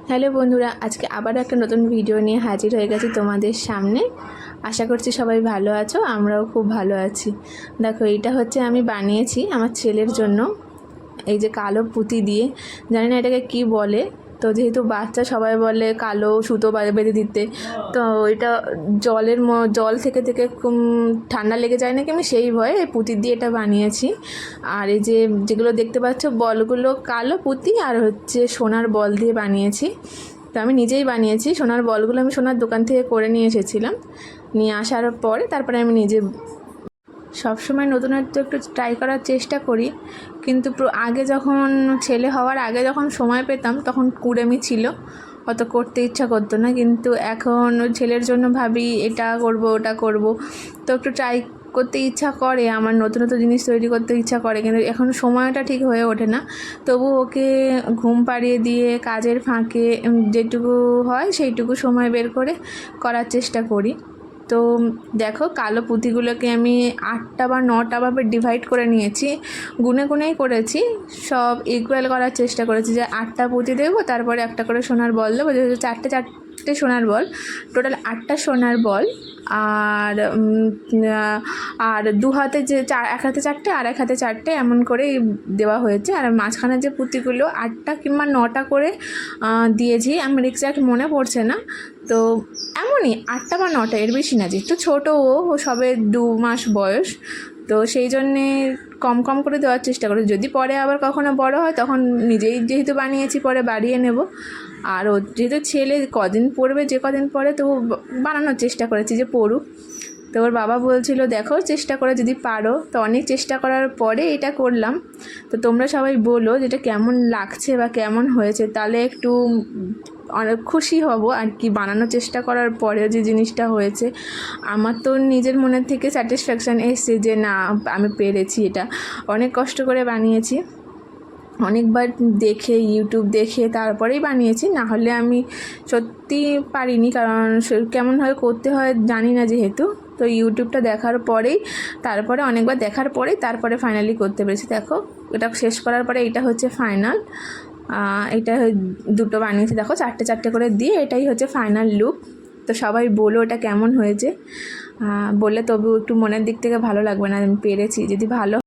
Hello বন্ধুরা, আজকে আবার একটা নতুন ভিডিও নিয়ে হাজির হয়ে গেছি তোমাদের সামনে। আশা করছি সবাই ভালো আছো, আমরাও খুব ভালো আছি। দেখো, এটা হচ্ছে আমি বানিয়েছি আমার ছেলের জন্য। এই যে কালো পুঁতি দিয়ে, জানি না এটাকে কি বলে, তো যেহেতু বাচ্চা সবাই বলে কালো সুতো বেঁধে দিতে, তো এটা জল থেকে থেকে ঠান্ডা লেগে যায় নাকি, আমি সেই ভয়ে এই পুঁতি দিয়ে এটা বানিয়েছি। আর এই যে যেগুলো দেখতে পাচ্ছ বলগুলো কালো পুঁতি আর হচ্ছে সোনার বল দিয়ে বানিয়েছি। তো আমি নিজেই বানিয়েছি। সোনার বলগুলো আমি সোনার দোকান থেকে করে নিয়ে এসেছিলাম, নিয়ে আসার পরে তারপরে আমি নিজে সবসময় নতুনত্ব একটু ট্রাই করার চেষ্টা করি। কিন্তু আগে যখন ছেলে হওয়ার আগে যখন সময় পেতাম তখন কুড়েমি ছিল, অত করতে ইচ্ছা করতো না। কিন্তু এখন ছেলের জন্য ভাবি এটা করব ওটা করব, তো একটু ট্রাই করতে ইচ্ছা করে, আমার নতুন নতুন জিনিস তৈরি করতে ইচ্ছা করে, কিন্তু এখন সময়টা ঠিক হয়ে ওঠে না। তবু ওকে ঘুম পাড়িয়ে দিয়ে কাজের ফাঁকে যেটুকু হয় সেইটুকু সময় বের করে করার চেষ্টা করি। তো দেখো, কালো পুঁতিগুলোকে আমি 8টা বা 9টা ভাবে ডিভাইড করে নিয়েছি, গুনে গুনেই করেছি, সব ইকুয়াল করার চেষ্টা করেছি যে 8টা পুঁতি দেবো, তারপরে একটা করে সোনার বল দেবো, যেহেতু চারটে সোনার বল, টোটাল 8টা সোনার বল। আর আর দু হাতে যে এক হাতে 4টে আর এক হাতে 4টে এমন করেই দেওয়া হয়েছে। আর মাঝখানে যে পুঁতিগুলো 8টা কিংবা 9টা করে দিয়েছি, আমার এক্স্যাক্ট মনে পড়ছে না। তো এমনই 8টা বা 9টা, এর বেশি না, যেহেতু ছোটো ও সবে 2 মাস বয়স, তো সেই জন্যে কম কম করে দেওয়ার চেষ্টা করি। যদি পরে আবার কখনো বড় হয় তখন নিজেই যেহেতু বানিয়েছি পরে বাড়িয়ে নেব। আর ও যেহেতু ছেলে কদিন পড়বে, যে কদিন পরে, তো বানানোর চেষ্টা করেছি যে পড়ুক। তো ওর বাবা বলছিল দেখো চেষ্টা করে যদি পারো, তো অনেক চেষ্টা করার পরে এটা করলাম। তো তোমরা সবাই বলো যেটা কেমন লাগছে বা কেমন হয়েছে, তাহলে একটু অনেক খুশি হব আর কি। বানানোর চেষ্টা করার পরে যে জিনিসটা হয়েছে, আমার তো নিজের মনের থেকে স্যাটিসফ্যাকশান এসছে যে না, আমি পেরেছি। এটা অনেক কষ্ট করে বানিয়েছি, অনেকবার দেখে ইউটিউব দেখে তারপরেই বানিয়েছি, না হলে আমি সত্যি পারিনি, কারণ কেমনভাবে করতে হয় জানি না যেহেতু। তো ইউটিউবটা দেখার পরেই, তারপরে অনেকবার দেখার পরেই তারপরে ফাইনালি করতে পেরেছি। দেখো, এটা শেষ করার পরে এটা হচ্ছে ফাইনাল। এটা দুটো বানিয়েছি, দেখো 4টে 4টে করে দিয়ে, এটাই হচ্ছে ফাইনাল লুক। তো সবাই বলো এটা কেমন হয়েছে, বললে তবু একটু মনের দিক থেকে ভালো লাগবে না, আমি পেরেছি। যদি ভালো